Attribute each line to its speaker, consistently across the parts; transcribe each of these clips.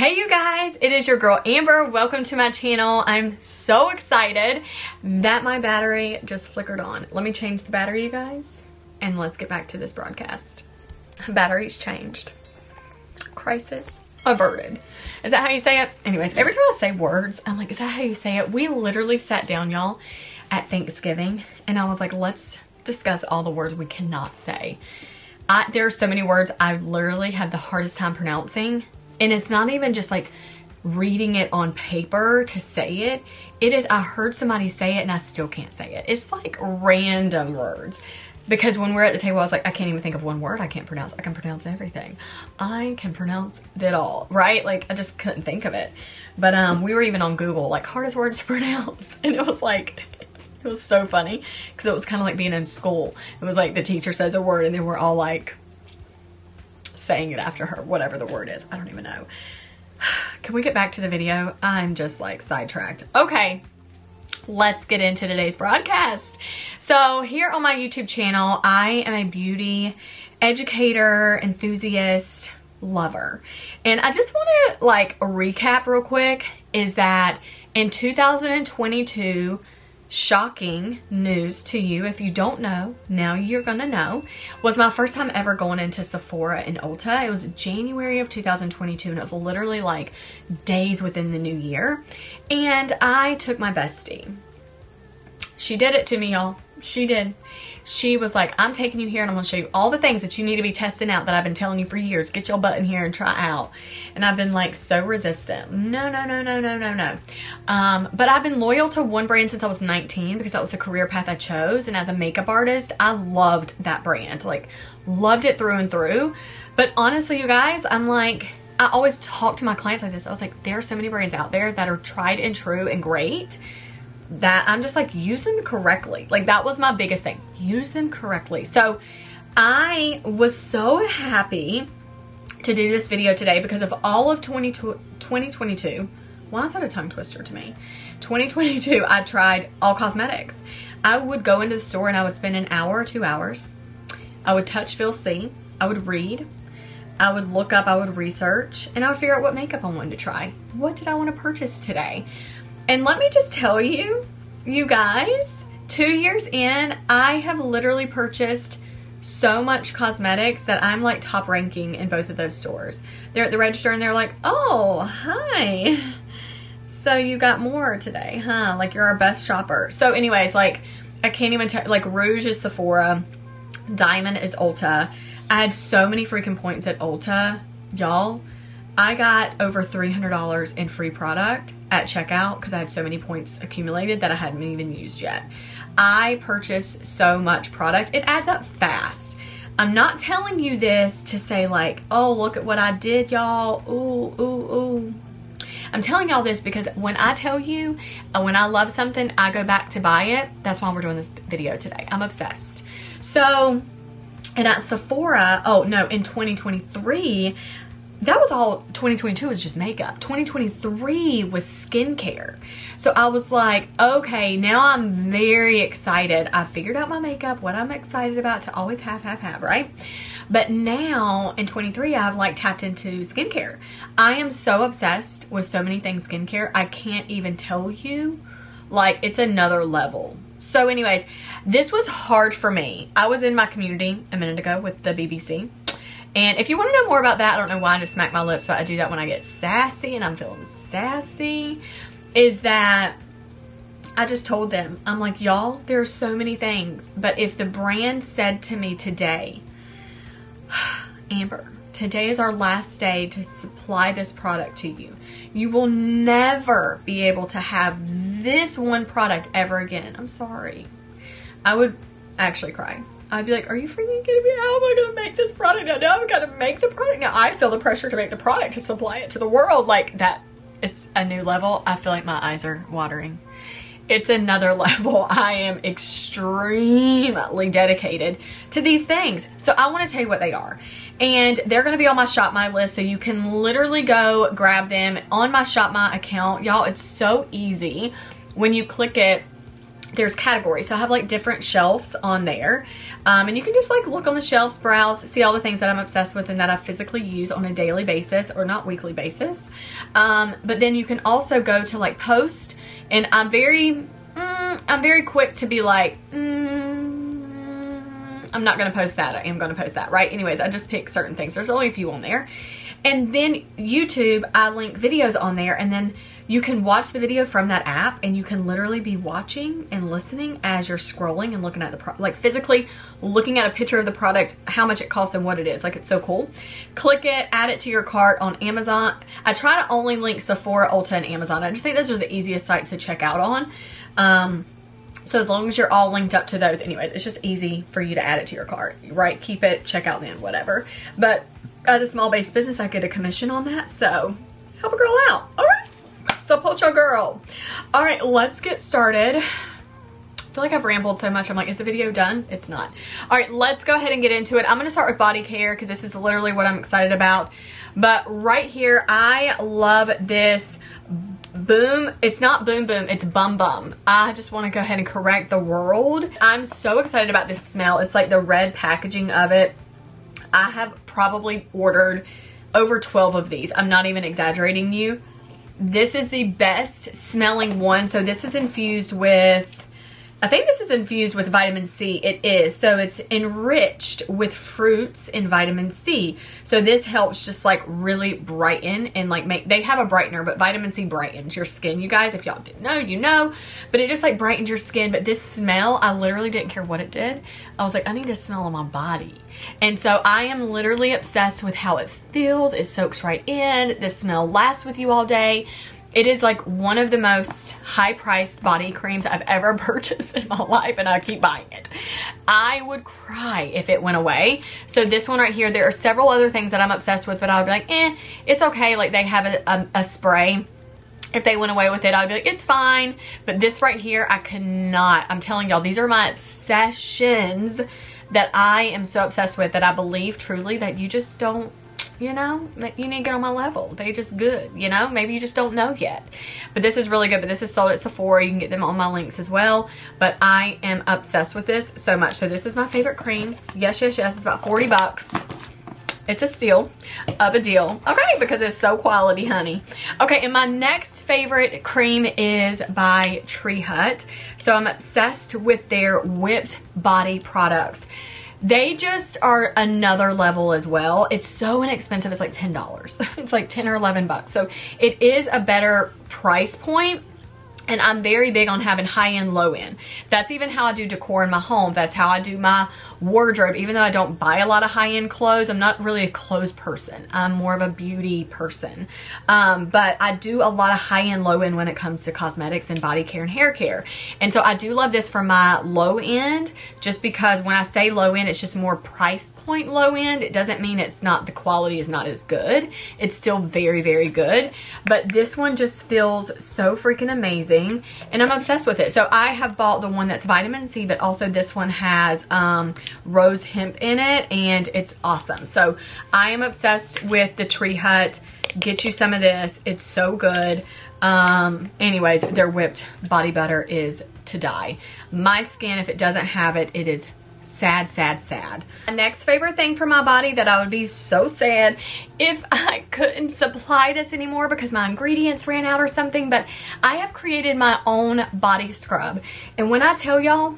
Speaker 1: Hey you guys, it is your girl Amber. Welcome to my channel. I'm so excited that my battery just flickered on. Let me change the battery, you guys, and let's get back to this broadcast. Battery's changed. Crisis averted. Is that how you say it? Anyways, every time I say words, I'm like, is that how you say it? We literally sat down, y'all, at Thanksgiving, and I was like, let's discuss all the words we cannot say. There are so many words I literally have the hardest time pronouncing. And it's not even just like reading it on paper to say it. It is, I heard somebody say it and I still can't say it. It's like random words. Because when we're at the table, I was like, I can't even think of one word I can't pronounce. I can pronounce everything. I can pronounce it all, right? Like, I just couldn't think of it. But we were even on Google, like, hardest words to pronounce. And it was like, it was so funny. Because it was kind of like being in school. It was like the teacher says a word and then we're all like, saying it after her, whatever the word is. I don't even know. Can we get back to the video? I'm just like sidetracked. Okay, let's get into today's broadcast. So here on my YouTube channel, I am a beauty educator, enthusiast, lover. And I just want to like recap real quick is that in 2022, shocking news to you, if you don't know, now you're gonna know, was my first time ever going into Sephora in Ulta. It was January of 2022 and it was literally like days within the new year. And I took my bestie. She did it to me, y'all. She did. She was like, I'm taking you here and I'm gonna show you all the things that you need to be testing out that I've been telling you for years. Get your butt in here and try out. And I've been like so resistant. No. But I've been loyal to one brand since I was 19 because that was the career path I chose. And as a makeup artist, I loved that brand. Like, loved it through and through. But honestly, you guys, I'm like, I always talk to my clients like this. I was like, there are so many brands out there that are tried and true and great that I'm just like, use them correctly. Like, that was my biggest thing. Use them correctly. So I was so happy to do this video today because of all of 2022. Why is that a tongue twister to me? 2022, I tried all cosmetics. I would go into the store and I would spend an hour or 2 hours. I would touch, feel, see. I would read. I would look up, I would research, and I would figure out what makeup I wanted to try. What did I want to purchase today? And let me just tell you, you guys, 2 years in, I have literally purchased so much cosmetics that I'm like top ranking in both of those stores. They're at the register and they're like, oh, hi. So you got more today, huh? Like, you're our best shopper. So anyways, like, I can't even tell, like, Rouge is Sephora, Diamond is Ulta. I had so many freaking points at Ulta, y'all. I got over $300 in free product at checkout because I had so many points accumulated that I hadn't even used yet. I purchased so much product. It adds up fast. I'm not telling you this to say like, oh, look at what I did, y'all. Ooh. I'm telling y'all this because when I tell you, when I love something, I go back to buy it. That's why we're doing this video today. I'm obsessed. So, and at Sephora, oh no, in 2023, that was all. 2022 was just makeup. 2023 was skincare. So I was like, okay, now I'm very excited. I figured out my makeup, what I'm excited about to always have, right? But now in 23, I've like tapped into skincare. I am so obsessed with so many things skincare. I can't even tell you, like, it's another level. So anyways, this was hard for me. I was in my community a minute ago with the BBC. And if you want to know more about that, I don't know why I just smack my lips, but I do that when I get sassy and I'm feeling sassy, is that I just told them, I'm like, y'all, there are so many things, but if the brand said to me today, Amber, today is our last day to supply this product to you. You will never be able to have this one product ever again. I'm sorry. I would actually cry. I'd be like, are you freaking kidding me? How am I gonna make this product? Now I've got to make the product. Now I feel the pressure to make the product, to supply it to the world. Like that, it's a new level. I feel like my eyes are watering. It's another level. I am extremely dedicated to these things. So I want to tell you what they are. And they're going to be on my Shop My list. So you can literally go grab them on my Shop My account. Y'all, it's so easy. When you click it, there's categories. So I have like different shelves on there. And you can just like look on the shelves, browse, see all the things that I'm obsessed with and that I physically use on a daily basis or not weekly basis. But then you can also go to like post, and I'm very quick to be like, I'm not gonna post that, I am gonna post that, right? Anyways, I just pick certain things. There's only a few on there. And then YouTube, I link videos on there, and then you can watch the video from that app, and you can literally be watching and listening as you're scrolling and looking at the like physically looking at a picture of the product, how much it costs and what it is. Like, it's so cool. Click it, add it to your cart on Amazon. I try to only link Sephora, Ulta, and Amazon. I just think those are the easiest sites to check out on. So as long as you're all linked up to those, anyways, it's just easy for you to add it to your cart, right? Keep it, check out then, whatever. But as a small-based business, I get a commission on that, so help a girl out. All right, support your girl. All right, let's get started. I feel like I've rambled so much. I'm like, is the video done? It's not. All right, let's go ahead and get into it. I'm gonna start with body care because this is literally what I'm excited about. But right here, I love this Boom. It's not Boom Boom, it's Bum Bum. I just want to go ahead and correct the world. I'm so excited about this smell. It's like the red packaging of it. I have probably ordered over 12 of these. I'm not even exaggerating you. This is the best smelling one. So this is infused with, I think this is infused with vitamin C. It is. So it's enriched with fruits and vitamin C. So this helps just like really brighten and like make, they have a brightener, but vitamin C brightens your skin, you guys. If y'all didn't know, you know. But it just like brightens your skin. But this smell, I literally didn't care what it did. I was like, I need to smell on my body. And so I am literally obsessed with how it feels. It soaks right in. The smell lasts with you all day. It is like one of the most high-priced body creams I've ever purchased in my life, and I keep buying it. I would cry if it went away. So this one right here, there are several other things that I'm obsessed with, but I'll be like, it's okay. Like, they have a spray. If they went away with it, I'd be like, it's fine. But this right here, I could not. I'm telling y'all, these are my obsessions that I am so obsessed with, that I believe truly that you just don't, you know, you need to get on my level. They just good, you know, maybe you just don't know yet. But this is really good. But this is sold at Sephora. You can get them on my links as well. But I am obsessed with this so much. So this is my favorite cream. Yes, yes, yes. It's about 40 bucks. It's a steal of a deal. Okay, because it's so quality, honey. Okay, and my next favorite cream is by Tree Hut. So I'm obsessed with their whipped body products. They just are another level as well. It's so inexpensive. It's like $10. It's like 10 or 11 bucks. So it is a better price point. And I'm very big on having high-end, low-end. That's even how I do decor in my home. That's how I do my wardrobe. Even though I don't buy a lot of high-end clothes, I'm not really a clothes person. I'm more of a beauty person. But I do a lot of high-end, low-end when it comes to cosmetics and body care and hair care. And so I do love this for my low-end, just because when I say low-end, it's just more price point low-end. It doesn't mean it's not, the quality is not as good. It's still very, very good. But this one just feels so freaking amazing, and I'm obsessed with it. So I have bought the one that's vitamin C, but also this one has rose hemp in it, and it's awesome. So I am obsessed with the Tree Hut. Get you some of this. It's so good. Anyways, their whipped body butter is to die. My skin, if it doesn't have it, it is sad, sad, sad. My next favorite thing for my body that I would be so sad if I couldn't supply this anymore because my ingredients ran out or something, but I have created my own body scrub. And when I tell y'all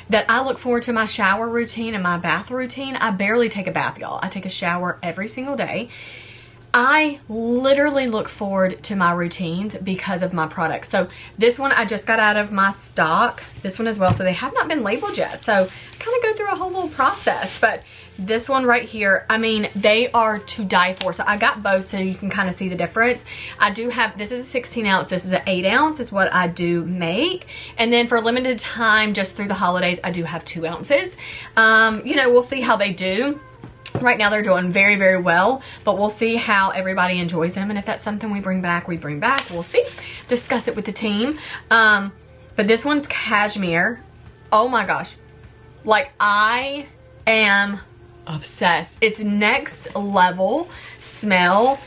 Speaker 1: that I look forward to my shower routine and my bath routine, I barely take a bath, y'all. I take a shower every single day. I literally look forward to my routines because of my products. So this one I just got out of my stock. This one as well. So they have not been labeled yet. So I kind of go through a whole little process. But this one right here, I mean, they are to die for. So I got both so you can kind of see the difference. I do have, this is a 16 ounce. This is an 8 ounce is what I do make. And then for a limited time, just through the holidays, I do have 2 ounces. You know, we'll see how they do. Right now they're doing very, very well, but we'll see how everybody enjoys them. And if that's something we bring back, we bring back. We'll see. Discuss it with the team. But this one's cashmere. Oh my gosh. Like, I am obsessed. It's next level smell.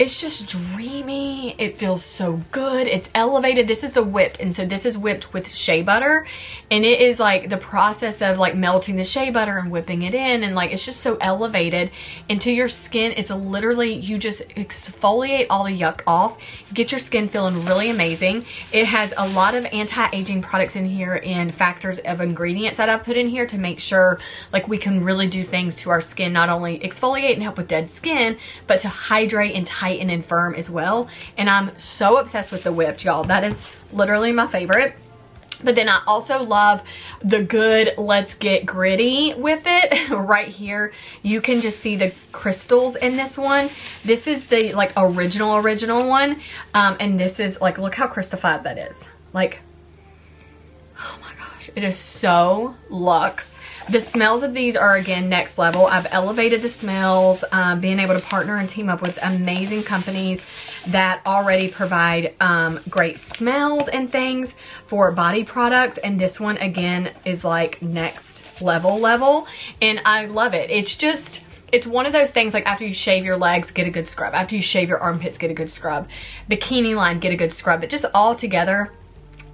Speaker 1: It's just dreamy. It feels so good. It's elevated. This is the whipped, and so this is whipped with shea butter, and it is like the process of like melting the shea butter and whipping it in, and like it's just so elevated into your skin. It's literally, you just exfoliate all the yuck off, get your skin feeling really amazing. It has a lot of anti-aging products in here and factors of ingredients that I've put in here to make sure like we can really do things to our skin, not only exfoliate and help with dead skin, but to hydrate and tighten and firm as well. And I'm so obsessed with the whipped, y'all. That is literally my favorite. But then I also love the good Let's Get Gritty with it. Right here, you can just see the crystals in this one. This is the like original one. And this is like, look how crystallified that is. Like, oh my gosh, it is so luxe. The smells of these are, again, next level. I've elevated the smells, being able to partner and team up with amazing companies that already provide great smells and things for body products. And this one, again, is like next level. And I love it. It's just, it's one of those things like after you shave your legs, get a good scrub. After you shave your armpits, get a good scrub. Bikini line, get a good scrub. But just all together,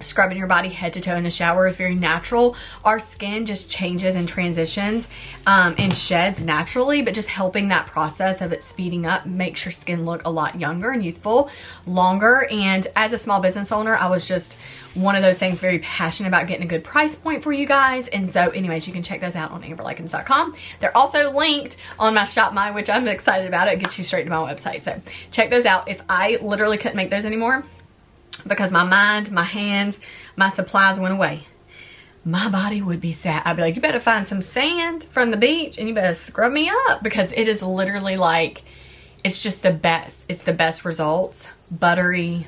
Speaker 1: scrubbing your body head to toe in the shower is very natural. Our skin just changes and transitions and sheds naturally, but just helping that process of it speeding up makes your skin look a lot younger and youthful longer. And as a small business owner, I was just one of those things very passionate about getting a good price point for you guys. And so anyways, you can check those out on amberlykins.com. They're also linked on my Shop My, which I'm excited about. It gets you straight to my website. So check those out. If I literally couldn't make those anymore, because my mind, my hands, my supplies went away, my body would be sad. I'd be like, you better find some sand from the beach and you better scrub me up, because it is literally like, it's just the best. It's the best results. Buttery,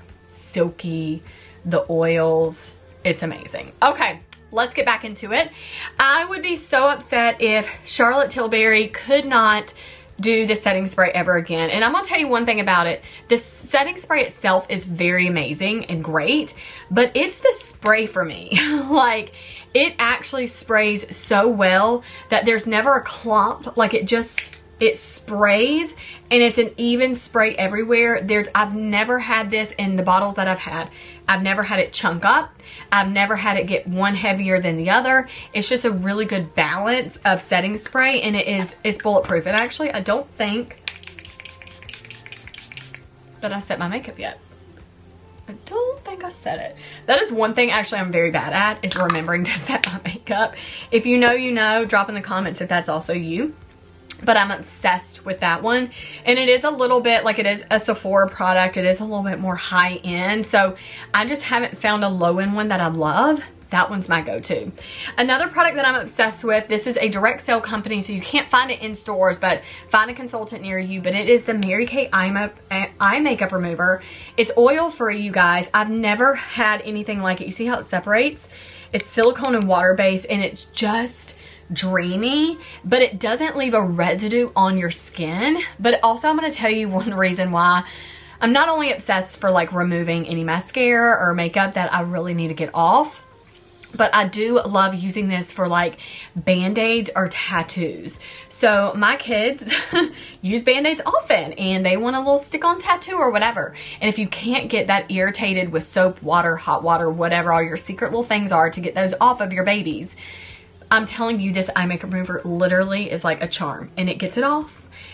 Speaker 1: silky, the oils. It's amazing. Okay, let's get back into it. I would be so upset if Charlotte Tilbury could not do the setting spray ever again. And I'm gonna tell you one thing about it. This setting spray itself is very amazing and great, but it's the spray for me. Like, it actually sprays so well that there's never a clump. Like, it sprays and it's an even spray everywhere. I've never had this in the bottles that I've had. I've never had it chunk up. I've never had it get one heavier than the other. It's just a really good balance of setting spray, and it's bulletproof. And actually, I don't think that I set my makeup yet. I don't think I set it. That is one thing actually I'm very bad at, is remembering to set my makeup. If you know, you know. Drop in the comments if that's also you. But I'm obsessed with that one. And it is a little bit, like, it is a Sephora product. It is a little bit more high end. So I just haven't found a low end one that I love. That one's my go-to. Another product that I'm obsessed with, this is a direct sale company, so you can't find it in stores, but find a consultant near you. But it is the Mary Kay Eye Makeup Remover. It's oil-free, you guys. I've never had anything like it. You see how it separates? It's silicone and water-based, and it's just dreamy, but it doesn't leave a residue on your skin. But also, I'm going to tell you one reason why I'm not only obsessed for like removing any mascara or makeup that I really need to get off, but I do love using this for like band-aids or tattoos. So my kids use band-aids often, and they want a little stick-on tattoo or whatever. And if you can't get that irritated with soap, water, hot water, whatever all your secret little things are to get those off of your babies, I'm telling you, this eye makeup remover literally is like a charm, and it gets it off.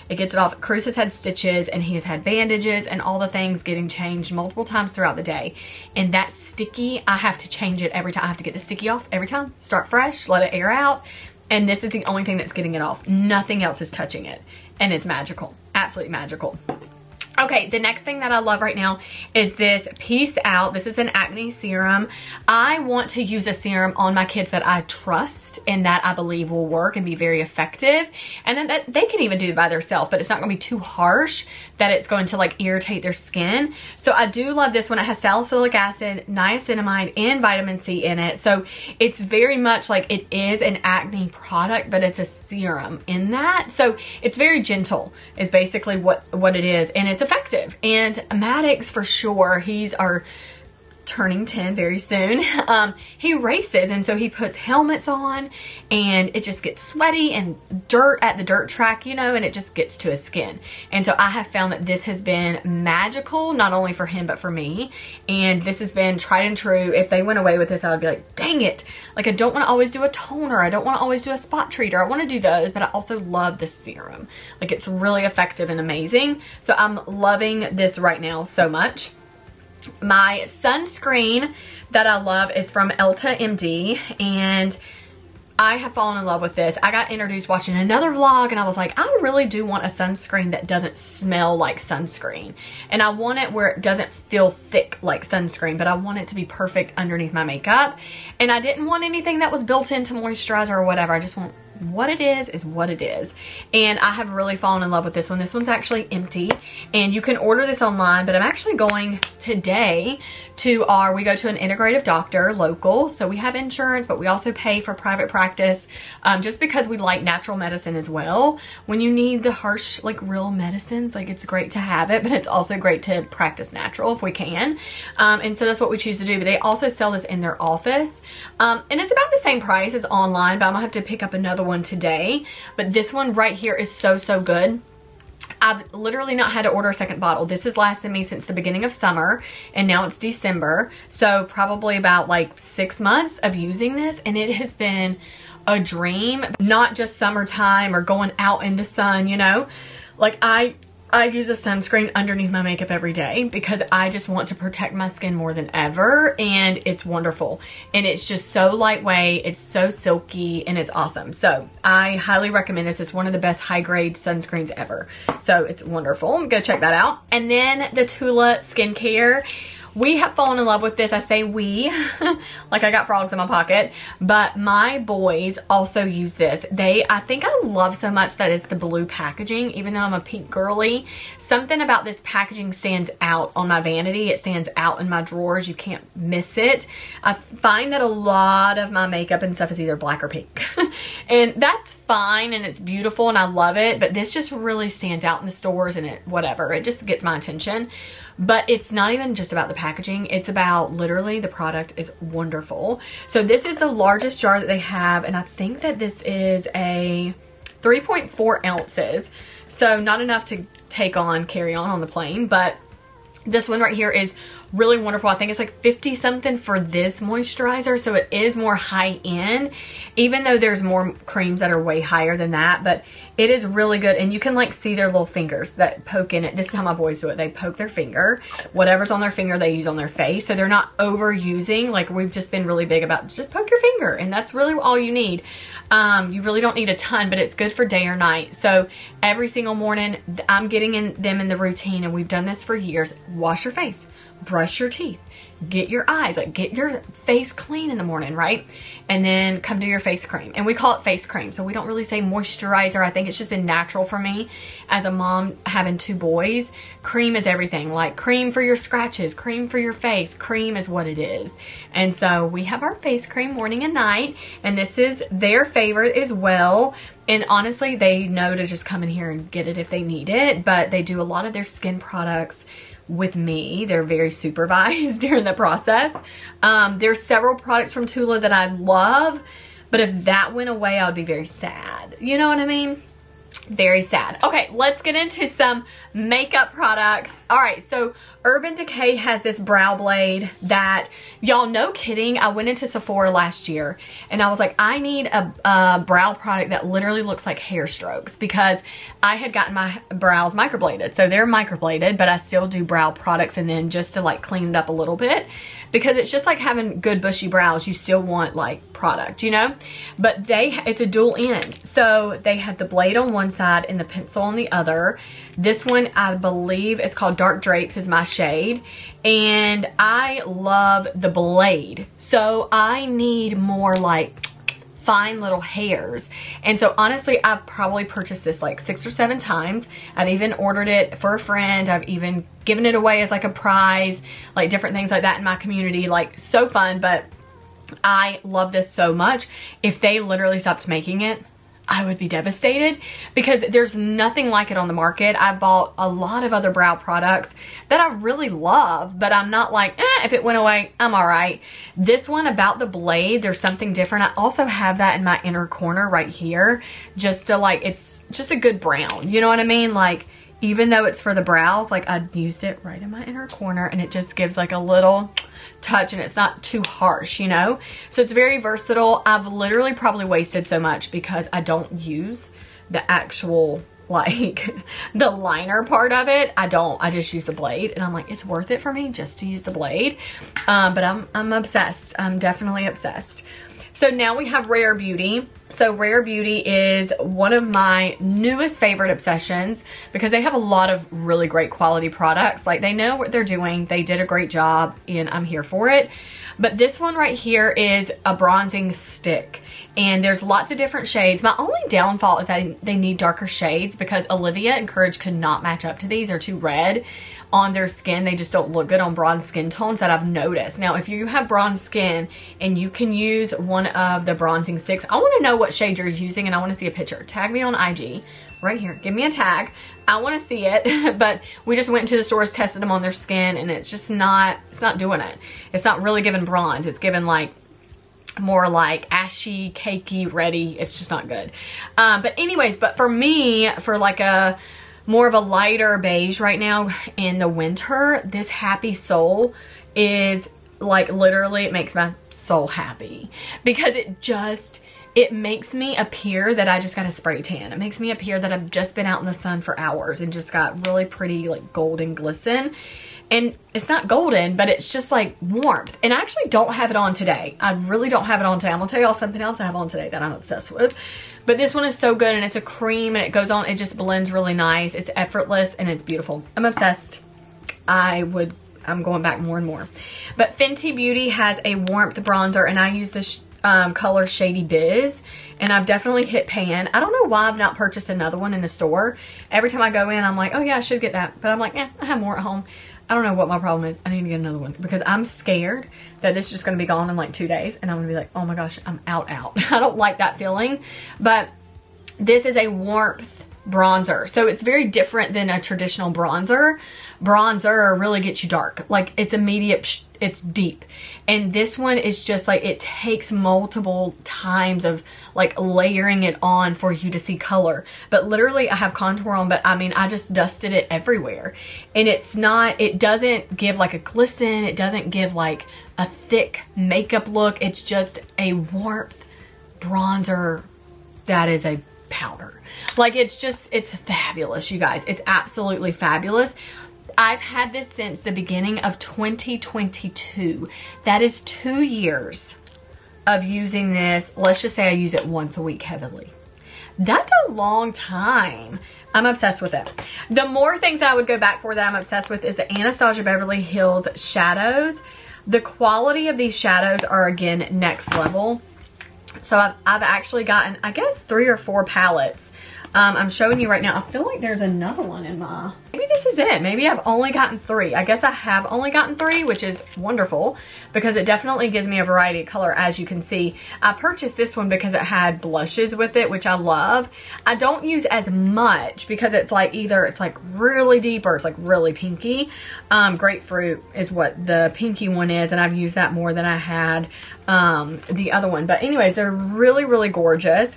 Speaker 1: It gets it off. Cruz has had stitches, and he has had bandages and all the things getting changed multiple times throughout the day. And that sticky, I have to change it every time. I have to get the sticky off every time. Start fresh, let it air out. And this is the only thing that's getting it off. Nothing else is touching it. And it's magical. Absolutely magical. Okay, the next thing that I love right now is this Peace Out. This is an acne serum. I want to use a serum on my kids that I trust and that I believe will work and be very effective. And then that they can even do it by themselves, but it's not going to be too harsh that it's going to like irritate their skin. So I do love this one. It has salicylic acid, niacinamide, and vitamin C in it. So it's very much like it is an acne product, but it's a serum in that. So it's very gentle is basically what it is. And it's effective. And Maddox, for sure, he's our turning 10 very soon, he races, and so he puts helmets on and it just gets sweaty and dirt at the dirt track, you know, and it just gets to his skin. And so I have found that this has been magical, not only for him but for me, and this has been tried and true. If they went away with this, I would be like, dang it, like I don't want to always do a toner, I don't want to always do a spot treater, I want to do those, but I also love this serum. Like, it's really effective and amazing. So I'm loving this right now so much. My sunscreen that I love is from Ulta MD, and I have fallen in love with this. I got introduced watching another vlog, and I was like, I really do want a sunscreen that doesn't smell like sunscreen. And I want it where it doesn't feel thick like sunscreen, but I want it to be perfect underneath my makeup. And I didn't want anything that was built into moisturizer or whatever. I just want what it is what it is. And I have really fallen in love with this one. This one's actually empty, and you can order this online, but I'm actually going today to we go to an integrative doctor local, so we have insurance, but we also pay for private practice, just because we like natural medicine as well. When you need the harsh, like real medicines, like it's great to have it, but it's also great to practice natural if we can. And so that's what we choose to do. But they also sell this in their office, and it's about the same price as online, but I'm gonna have to pick up another one today. But this one right here is so good. I've literally not had to order a second bottle. This has lasted me since the beginning of summer, and now it's December, so probably about like 6 months of using this, and it has been a dream. Not just summertime or going out in the sun, you know, like I use a sunscreen underneath my makeup every day because I just want to protect my skin more than ever, and it's wonderful. And it's just so lightweight, it's so silky, and it's awesome. So I highly recommend this. It's one of the best high-grade sunscreens ever. So it's wonderful. Go check that out. And then the Tula skincare. We have fallen in love with this. I say we, like I got frogs in my pocket, but my boys also use this. I think I love so much that it's the blue packaging, even though I'm a pink girly. Something about this packaging stands out on my vanity. It stands out in my drawers. You can't miss it. I find that a lot of my makeup and stuff is either black or pink. And that's fine, and it's beautiful, and I love it, but this just really stands out in the stores, and it just gets my attention. But it's not even just about the packaging, it's about literally the product is wonderful. So this is the largest jar that they have, and I think that this is a 3.4 ounces. So not enough to carry on the plane, but this one right here is really wonderful. I think it's like 50 something for this moisturizer, so it is more high end, even though there's more creams that are way higher than that. But it is really good, and you can like see their little fingers that poke in it. This is how my boys do it. They poke their finger, whatever's on their finger they use on their face, so they're not overusing. Like, we've just been really big about just poke your finger, and that's really all you need. You really don't need a ton, but it's good for day or night. So every single morning I'm getting them in the routine, and we've done this for years. Wash your face, brush your teeth, get your eyes, like get your face clean in the morning, right? And then come do your face cream. And we call it face cream, so we don't really say moisturizer. I think it's just been natural for me as a mom having 2 boys. Cream is everything. Like, cream for your scratches, cream for your face, cream is what it is. And so we have our face cream morning and night, and this is their favorite as well. And honestly, they know to just come in here and get it if they need it, but they do a lot of their skin products with me. They're very supervised during the process. There's several products from Tula that I love, but if that went away, I would be very sad. You know what I mean? Very sad. Okay, let's get into some makeup products. All right, so Urban Decay has this brow blade that, y'all, no kidding, I went into Sephora last year and I was like, I need a brow product that literally looks like hair strokes, because I had gotten my brows microbladed. So they're microbladed, but I still do brow products, and then just to like clean it up a little bit, because it's just like having good bushy brows. You still want like product, you know? But it's a dual end. So they had the blade on one side and the pencil on the other. This one, I believe, is called Dark Drapes, is my shade. And I love the blade. So I need more like fine little hairs. And so honestly, I've probably purchased this like 6 or 7 times. I've even ordered it for a friend. I've even given it away as like a prize, like different things like that in my community. Like, so fun. But I love this so much. If they literally stopped making it, I would be devastated because there's nothing like it on the market. I bought a lot of other brow products that I really love, but I'm not like, if it went away, I'm all right. This one, about the blade, there's something different. I also have that in my inner corner right here, just to like, it's just a good brown. You know what I mean? Like, even though it's for the brows, like I used it right in my inner corner and it just gives like a little touch and it's not too harsh, you know? So it's very versatile. I've literally probably wasted so much because I don't use the actual, like the liner part of it. I just use the blade and I'm like, it's worth it for me just to use the blade. But I'm obsessed. I'm definitely obsessed. So now we have Rare Beauty. So Rare Beauty is one of my newest favorite obsessions because they have a lot of really great quality products. Like, they know what they're doing. They did a great job and I'm here for it. But this one right here is a bronzing stick and there's lots of different shades. My only downfall is that they need darker shades because Olivia and Courage could not match up to these. They're too red on their skin. They just don't look good on bronze skin tones that I've noticed. Now, if you have bronze skin and you can use one of the bronzing sticks, I want to know what shade you're using and I want to see a picture. Tag me on IG right here. Give me a tag. I want to see it. But we just went into the stores, tested them on their skin, and it's just not, it's not doing it. It's not really giving bronze. It's giving like more like ashy, cakey, ready. It's just not good. But anyways, but for me, for like a more of a lighter beige right now in the winter, this Happy Soul is like, literally, it makes my soul happy because it makes me appear that I just got a spray tan. It makes me appear that I've just been out in the sun for hours and just got really pretty like golden glisten. And it's not golden, but it's just like warmth. And I actually don't have it on today. I really don't have it on today. I'm gonna tell y'all something else I have on today that I'm obsessed with. But this one is so good and it's a cream and it goes on, it just blends really nice. It's effortless and it's beautiful. I'm obsessed. I'm going back more and more. But Fenty Beauty has a warmth bronzer and I use this color Shady Biz. And I've definitely hit pan. I don't know why I've not purchased another one in the store. Every time I go in, I'm like, oh yeah, I should get that. But I'm like, I have more at home. I don't know what my problem is. I need to get another one because I'm scared that this is just going to be gone in like 2 days. And I'm going to be like, oh my gosh, I'm out. I don't like that feeling. But this is a warmth bronzer. So it's very different than a traditional bronzer. Bronzer really gets you dark. Like, it's immediate, it's deep. And this one is just like, it takes multiple times of like layering it on for you to see color. But literally I have contour on, but I mean, I just dusted it everywhere. And it doesn't give like a glisten. It doesn't give like a thick makeup look. It's just a warmth bronzer that is a powder. Like, it's fabulous, you guys. It's absolutely fabulous. I've had this since the beginning of 2022. That is 2 years of using this. Let's just say I use it once a week heavily. That's a long time. I'm obsessed with it. The more things I would go back for that I'm obsessed with is the Anastasia Beverly Hills shadows. The quality of these shadows are, again, next level. So I've actually gotten, I guess, 3 or 4 palettes. I'm showing you right now. I feel like there's another one in my, maybe this is it. Maybe I've only gotten 3. I guess I have only gotten 3, which is wonderful because it definitely gives me a variety of color, as you can see. I purchased this one because it had blushes with it, which I love. I don't use as much because it's like either it's like really deep or it's like really pinky. Grapefruit is what the pinky one is, and I've used that more than I had the other one. But anyways, they're really, really gorgeous.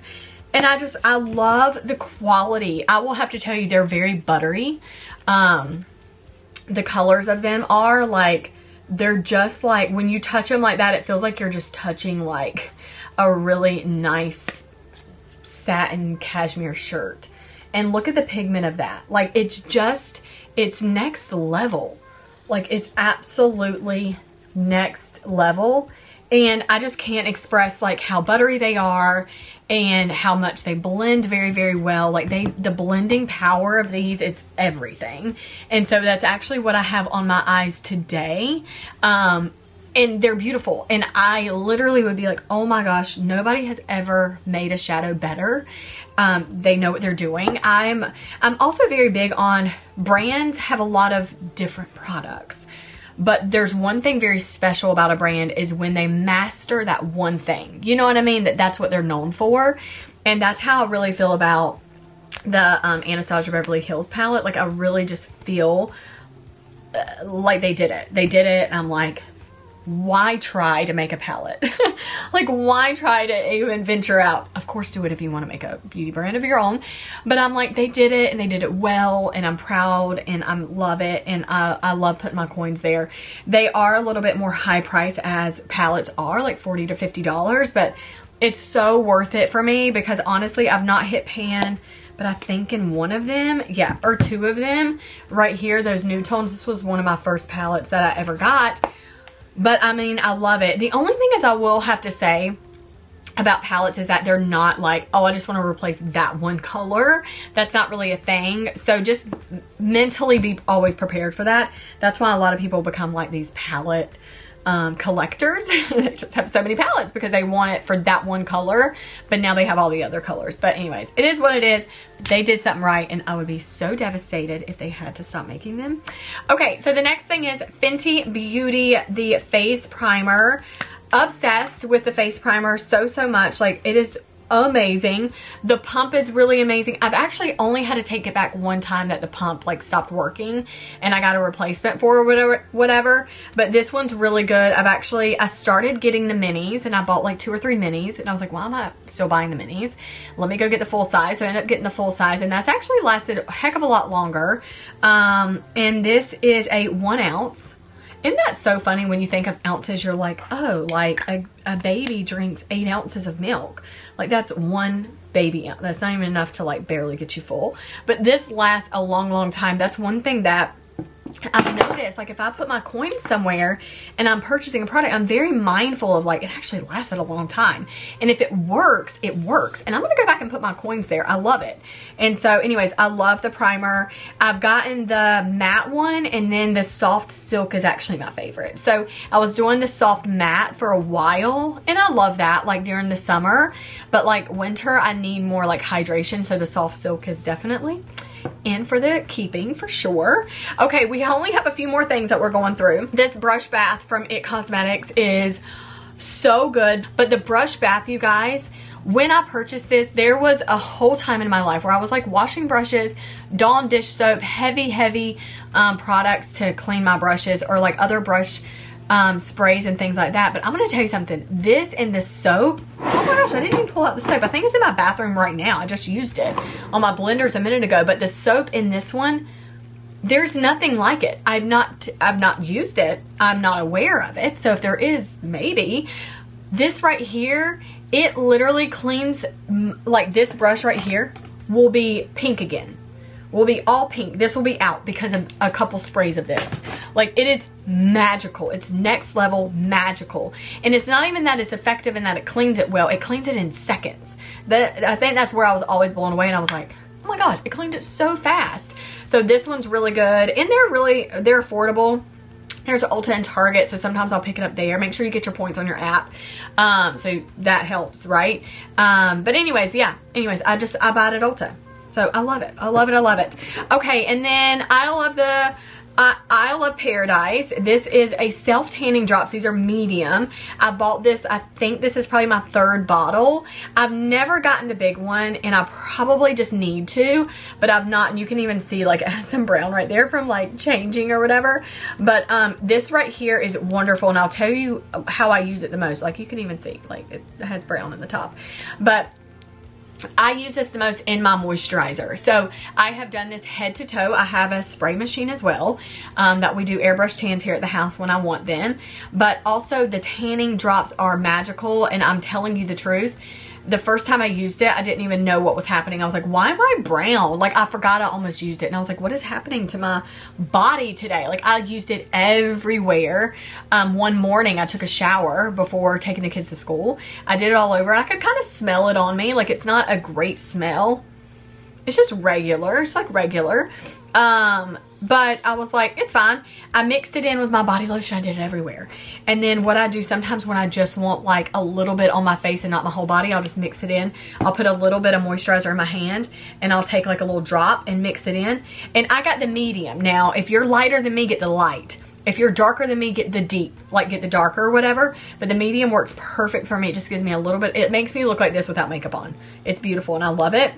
Speaker 1: And I love the quality. I will have to tell you, they're very buttery. The colors of them are like, they're just like, when you touch them like that, it feels like you're just touching like a really nice satin cashmere shirt. And look at the pigment of that. Like, it's next level. Like, it's absolutely next level. And I just can't express like how buttery they are and how much they blend very, very well. Like, the blending power of these is everything. And so that's actually what I have on my eyes today. And they're beautiful. And I literally would be like, oh my gosh, nobody has ever made a shadow better. They know what they're doing. I'm also very big on, brands have a lot of different products. But there's one thing very special about a brand is when they master that one thing. You know what I mean? That's what they're known for. And that's how I really feel about the Anastasia Beverly Hills palette. Like, I really just feel like they did it. They did it, and I'm like, why try to make a palette? Like, why try to even venture out? Of course, do it if you want to make a beauty brand of your own. But I'm like, they did it, and they did it well, and I'm proud, and I love it, and I love putting my coins there. They are a little bit more high price as palettes are, like $40 to $50, but it's so worth it for me because honestly, I've not hit pan, but I think in one of them, yeah, or two of them right here, those new tones. This was one of my first palettes that I ever got. But I mean, I love it. The only thing is I will have to say about palettes is that they're not like, oh, I just want to replace that one color. That's not really a thing. So just mentally be always prepared for that. That's why a lot of people become like these palette collectors. They just have so many palettes because they want it for that one color, but now they have all the other colors. But anyways, it is what it is. They did something right, and I would be so devastated if they had to stop making them. Okay, so the next thing is Fenty Beauty, the face primer. Obsessed with the face primer so much. Like, it is amazing. The pump is really amazing. I've actually only had to take it back one time that the pump like stopped working and I got a replacement for whatever. But this one's really good. I started getting the minis, and I bought like 2 or 3 minis, and I was like, why am I still buying the minis? Let me go get the full size. So I ended up getting the full size, and that's actually lasted a heck of a lot longer. And this is a 1 ounce. Isn't that so funny when you think of ounces? You're like, oh, like a baby drinks 8 ounces of milk. Like, that's 1 baby ounce. That's not even enough to like barely get you full. But this lasts a long time. That's one thing that I've noticed. Like, if I put my coins somewhere and I'm purchasing a product, I'm very mindful of like, it actually lasted a long time. And if it works, it works. And I'm going to go back and put my coins there. I love it. And so anyways, I love the primer. I've gotten the matte one, and then the soft silk is actually my favorite. So I was doing the soft matte for a while, and I love that like during the summer, but like winter, I need more like hydration. So the soft silk is definitely in for the keeping for sure. Okay, we only have a few more things that we're going through. This brush bath from It Cosmetics is so good, but the brush bath, you guys, when I purchased this, there was a whole time in my life where I was like washing brushes, Dawn dish soap, heavy products to clean my brushes, or like other brush sprays and things like that. But I'm gonna tell you something, this and the soap, oh my gosh, I didn't even pull out the soap. I think it's in my bathroom right now. I just used it on my blenders a minute ago. But the soap in this one, there's nothing like it. I've not used it. I'm not aware of it. So if there is, maybe. This right here, it literally cleans, like this brush right here will be pink again. Will be all pink. This will be out because of a couple sprays of this. Like, it is magical. It's next level magical. And it's not even that it's effective and that it cleans it well. It cleans it in seconds. I think that's where I was always blown away, and I was like, oh my god, it cleaned it so fast. So this one's really good, and they're affordable. There's Ulta and Target, so sometimes I'll pick it up there. Make sure you get your points on your app. So that helps, right? But anyways, yeah. Anyways, I buy it at Ulta. So I love it. I love it. I love it. Okay, and then Isle of Paradise. This is a self-tanning drops. These are medium. I bought this, I think this is probably my 3rd bottle. I've never gotten the big one, and I probably just need to, but I've not. And you can even see like it has some brown right there from like changing or whatever. But this right here is wonderful, and I'll tell you how I use it the most. Like, you can even see like it has brown in the top. But I use this the most in my moisturizer. So I have done this head to toe. I have a spray machine as well that we do airbrush tans here at the house when I want them. But also the tanning drops are magical, and I'm telling you the truth. The first time I used it, I didn't even know what was happening. I was like, why am I brown? Like, I forgot I almost used it. And I was like, what is happening to my body today? Like, I used it everywhere. One morning, I took a shower before taking the kids to school. I did it all over. I could kind of smell it on me. Like, it's not a great smell. It's just regular. It's like regular. But I was like, it's fine. I mixed it in with my body lotion. I did it everywhere. And then what I do sometimes when I just want like a little bit on my face and not my whole body, I'll just mix it in. I'll put a little bit of moisturizer in my hand, and I'll take like a little drop and mix it in. And I got the medium. Now, if you're lighter than me, get the light. If you're darker than me, get the deep, like get the darker or whatever. But the medium works perfect for me. It just gives me a little bit, it makes me look like this without makeup on. It's beautiful and I love it.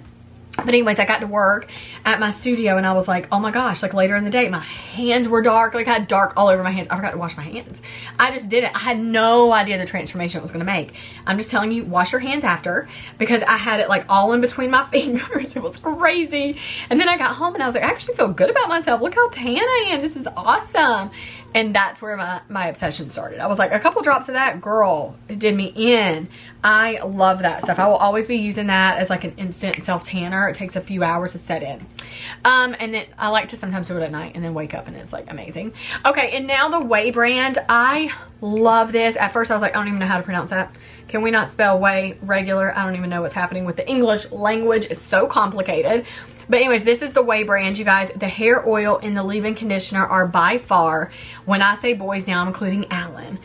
Speaker 1: But anyways, I got to work at my studio and I was like, oh my gosh, like later in the day, my hands were dark. Like I had dark all over my hands. I forgot to wash my hands. I just did it. I had no idea the transformation it was going to make. I'm just telling you, wash your hands after, because I had it like all in between my fingers. It was crazy. And then I got home and I was like, I actually feel good about myself. Look how tan I am. This is awesome. And that's where my obsession started. I was like, a couple drops of that, girl, it did me in. I love that stuff. I will always be using that as like an instant self-tanner. It takes a few hours to set in. And then I like to sometimes do it at night and then wake up and it's like amazing. Okay, and now the Way brand. I love this. At first I was like, I don't even know how to pronounce that. Can we not spell Way regular? I don't even know what's happening with the English language. It's so complicated. But anyways, this is the Way brand, you guys. The hair oil and the leave-in conditioner are by far, when I say boys now, I'm including Alan,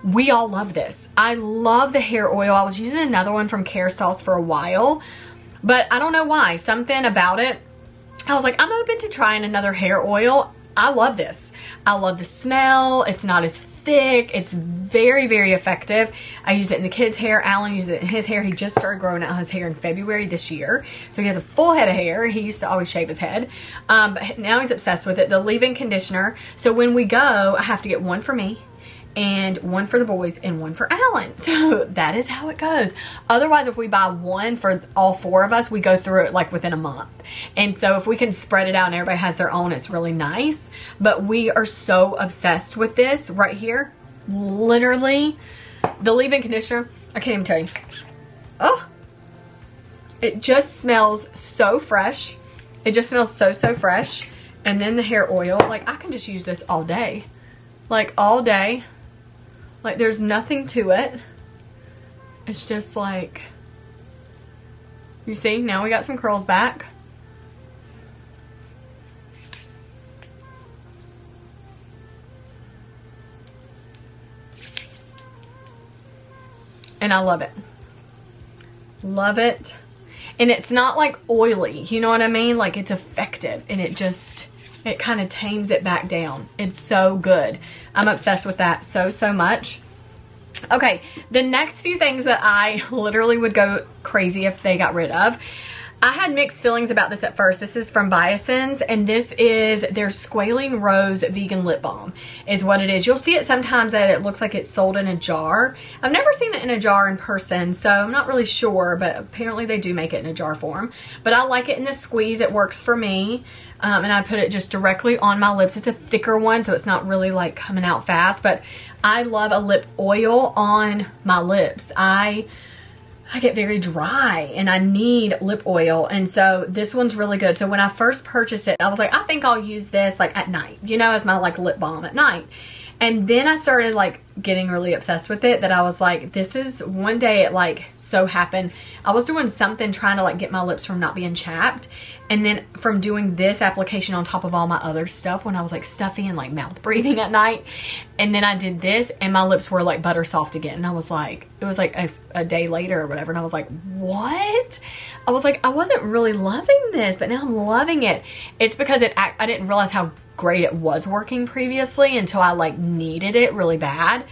Speaker 1: we all love this. I love the hair oil. I was using another one from Care Sauce for a while, but I don't know why. Something about it, I was like, I'm open to trying another hair oil. I love this. I love the smell. It's not as thick. It's very, very effective. I use it in the kids' hair. Alan uses it in his hair. He just started growing out his hair in February this year. So he has a full head of hair. He used to always shave his head. But now he's obsessed with it. The leave-in conditioner. So when we go, I have to get one for me and one for the boys and one for Alan. So that is how it goes. Otherwise, if we buy one for all four of us, we go through it like within a month. And so if we can spread it out and everybody has their own, it's really nice. But we are so obsessed with this right here. Literally, the leave-in conditioner, I can't even tell you. Oh, it just smells so fresh. It just smells so, so fresh. And then the hair oil, like I can just use this all day. Like all day. Like there's nothing to it. It's just like, you see, now we got some curls back. And I love it. Love it. And it's not like oily, you know what I mean? Like it's effective and it just, it kind of tames it back down. It's so good. I'm obsessed with that so, so much. Okay, the next few things that I literally would go crazy if they got rid of. I had mixed feelings about this at first. This is from Biosins, and this is their Squalene Rose Vegan Lip Balm is what it is. You'll see it sometimes that it looks like it's sold in a jar. I've never seen it in a jar in person, so I'm not really sure, but apparently they do make it in a jar form. But I like it in the squeeze. It works for me. And I put it just directly on my lips. It's a thicker one, so it's not really like coming out fast, but I love a lip oil on my lips. I get very dry and I need lip oil, and so this one's really good. So when I first purchased it, I was like, I think I'll use this like at night, you know, as my like lip balm at night. And then I started like getting really obsessed with it, that I was like, this is, one day it like so happened, I was doing something trying to like get my lips from not being chapped, and then from doing this application on top of all my other stuff when I was like stuffy and like mouth breathing at night, and then I did this and my lips were like butter soft again, and I was like, it was like a day later or whatever, and I was like, what? I was like, I wasn't really loving this, but now I'm loving it. It's because I didn't realize how great it was working previously until I like needed it really bad,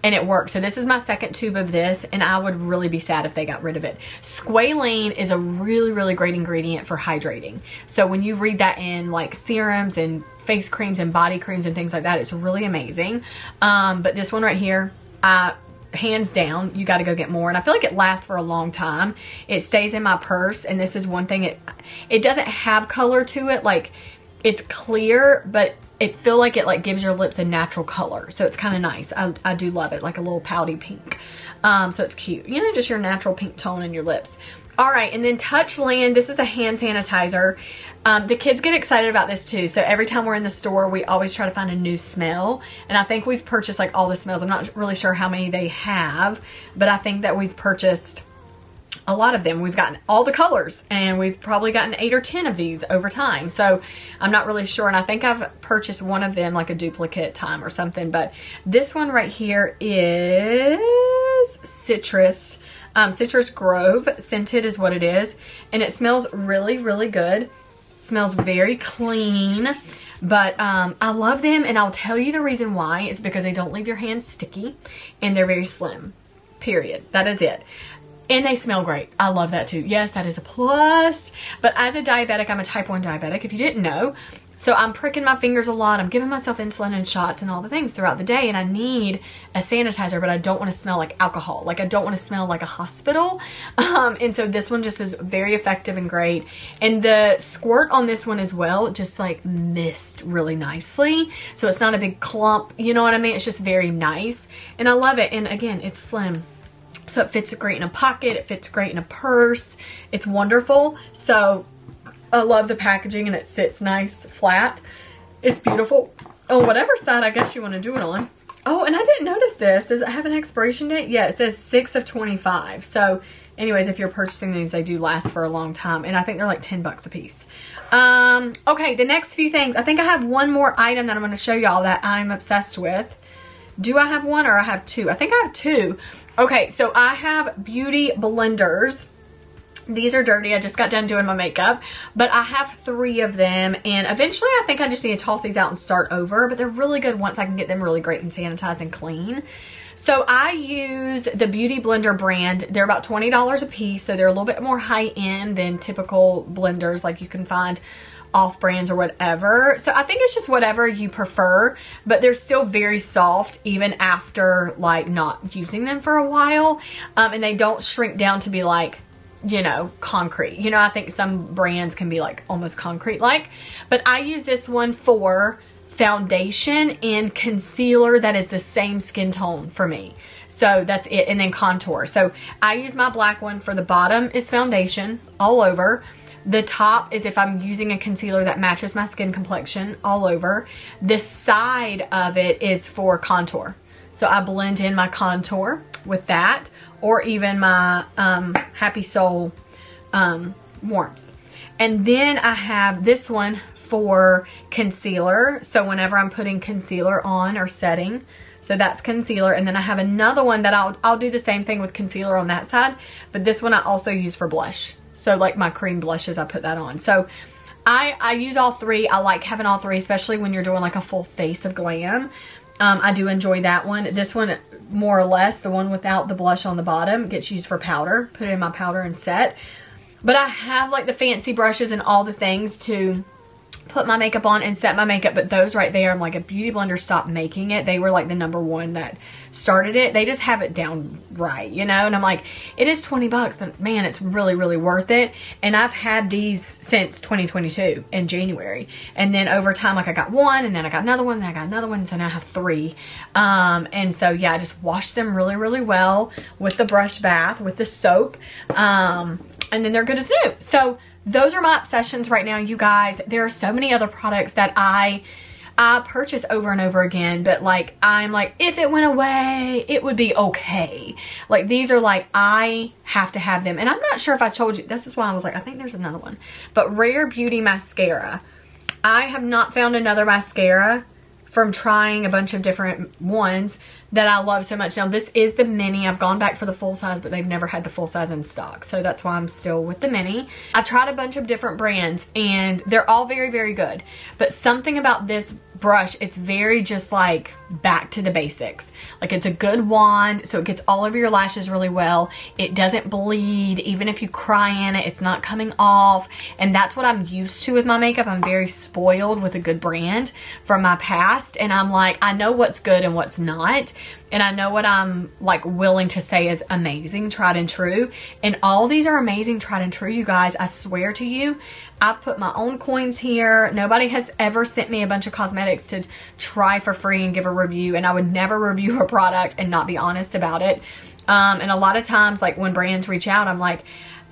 Speaker 1: and it worked. So this is my second tube of this, and I would really be sad if they got rid of it. Squalene is a really, really great ingredient for hydrating. So when you read that in like serums and face creams and body creams and things like that, it's really amazing. But this one right here, hands down, you got to go get more, and I feel like it lasts for a long time. It stays in my purse, and this is one thing, it doesn't have color to it, like it's clear, but it feel like it like gives your lips a natural color, so it's kind of nice. I do love it, like a little pouty pink. So it's cute, you know, just your natural pink tone in your lips. All right, and then Touchland, this is a hand sanitizer. The kids get excited about this too, so every time we're in the store, we always try to find a new smell, and I think we've purchased like all the smells. I'm not really sure how many they have, but I think that we've purchased a lot of them. We've gotten all the colors, and we've probably gotten 8 or 10 of these over time, so I'm not really sure, and I think I've purchased one of them like a duplicate time or something. But this one right here is Citrus Grove scented is what it is, and it smells really, really good. Smells very clean, But I love them, and I'll tell you the reason why. It's because they don't leave your hands sticky, and they're very slim. Period. That is it. And they smell great. I love that too. Yes, that is a plus. But as a diabetic, I'm a type 1 diabetic, if you didn't know. So I'm pricking my fingers a lot. I'm giving myself insulin and shots and all the things throughout the day. And I need a sanitizer, but I don't want to smell like alcohol. Like, I don't want to smell like a hospital. And so this one just is very effective and great. And the squirt on this one as well, just like mist really nicely. So it's not a big clump. You know what I mean? It's just very nice. And I love it. And again, it's slim. So it fits great in a pocket. It fits great in a purse. It's wonderful. So I love the packaging, and it sits nice flat. It's beautiful. On whatever side I guess you want to do it on. Oh, and I didn't notice this. Does it have an expiration date? Yeah, it says 6 of 25. So anyways, if you're purchasing these, they do last for a long time. And I think they're like 10 bucks a piece. Okay, the next few things. I think I have one more item that I'm going to show y'all that I'm obsessed with. Do I have one or I have two? I think I have two. Okay, so I have beauty blenders. These are dirty. I just got done doing my makeup, but I have 3 of them, and eventually I think I just need to toss these out and start over, but they're really good once I can get them really great and sanitized and clean. So I use the Beauty Blender brand. They're about $20 a piece, so they're a little bit more high end than typical blenders like you can find off brands or whatever. So I think it's just whatever you prefer, but they're still very soft even after like not using them for a while. And they don't shrink down to be like, you know, concrete. You know, I think some brands can be like almost concrete like, but I use this one for foundation and concealer that is the same skin tone for me. So that's it. And then contour. So I use my black one for the bottom is foundation all over. The top is if I'm using a concealer that matches my skin complexion all over. This side of it is for contour. So I blend in my contour with that, or even my Happy Soul warmth. And then I have this one for concealer. So whenever I'm putting concealer on or setting, so that's concealer. And then I have another one that I'll do the same thing with concealer on that side, but this one I also use for blush. So like my cream blushes, I put that on. So I use all 3. I like having all 3, especially when you're doing like a full face of glam. I do enjoy that one. This one, more or less, the one without the blush on the bottom, gets used for powder. Put it in my powder and set. But I have like the fancy brushes and all the things to put my makeup on and set my makeup, but those right there, I'm like, a Beauty Blender stopped making it. They were like the #1 that started it. They just have it down right, you know? And I'm like, it is 20 bucks, but man, it's really, really worth it. And I've had these since 2022 in January. And then over time, like I got one, and then I got another one, and I got another one, so now I have 3. And so yeah, I just wash them really, really well with the brush bath, with the soap. And then they're good as new. So those are my obsessions right now, you guys. There are so many other products that I purchase over and over again, but like, I'm like, if it went away, it would be okay. Like, these are like, I have to have them. And I'm not sure if I told you, this is why I was like, I think there's another one. But Rare Beauty Mascara. I have not found another mascara from trying a bunch of different ones that I love so much. Now, this is the mini. I've gone back for the full size, but they've never had the full size in stock. So that's why I'm still with the mini. I've tried a bunch of different brands, and they're all very, very good. But something about this brush, it's very just like back to the basics. Like, it's a good wand, so it gets all over your lashes really well. It doesn't bleed. Even if you cry in it, it's not coming off. And that's what I'm used to with my makeup. I'm very spoiled with a good brand from my past. And I'm like, I know what's good and what's not. And I know what I'm like willing to say is amazing, tried and true. And all these are amazing, tried and true, you guys. I swear to you, I've put my own coins here. Nobody has ever sent me a bunch of cosmetics to try for free and give a review. And I would never review a product and not be honest about it. And a lot of times, like when brands reach out, I'm like,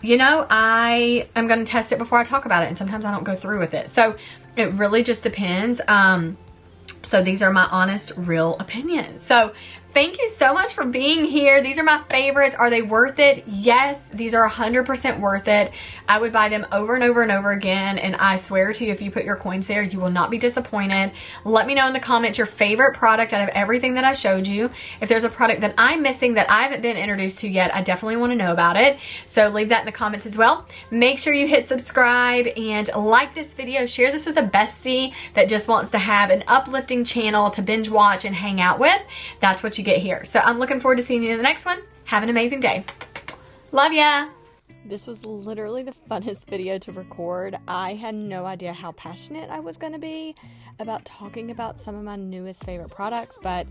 Speaker 1: you know, I am going to test it before I talk about it. And sometimes I don't go through with it. So it really just depends. So these are my honest, real opinions. So thank you so much for being here. These are my favorites. Are they worth it? Yes, these are 100% worth it. I would buy them over and over and over again. And I swear to you, if you put your coins there, you will not be disappointed. Let me know in the comments your favorite product out of everything that I showed you. If there's a product that I'm missing that I haven't been introduced to yet, I definitely want to know about it. So leave that in the comments as well. Make sure you hit subscribe and like this video. Share this with a bestie that just wants to have an uplifting channel to binge watch and hang out with. That's what you get here. So I'm looking forward to seeing you in the next one. Have an amazing day. Love ya. This was literally the funnest video to record. I had no idea how passionate I was going to be about talking about some of my newest favorite products, but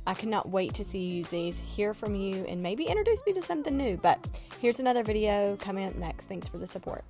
Speaker 1: I cannot wait to see you use these, hear from you, and maybe introduce me to something new. But here's another video coming up next. Thanks for the support.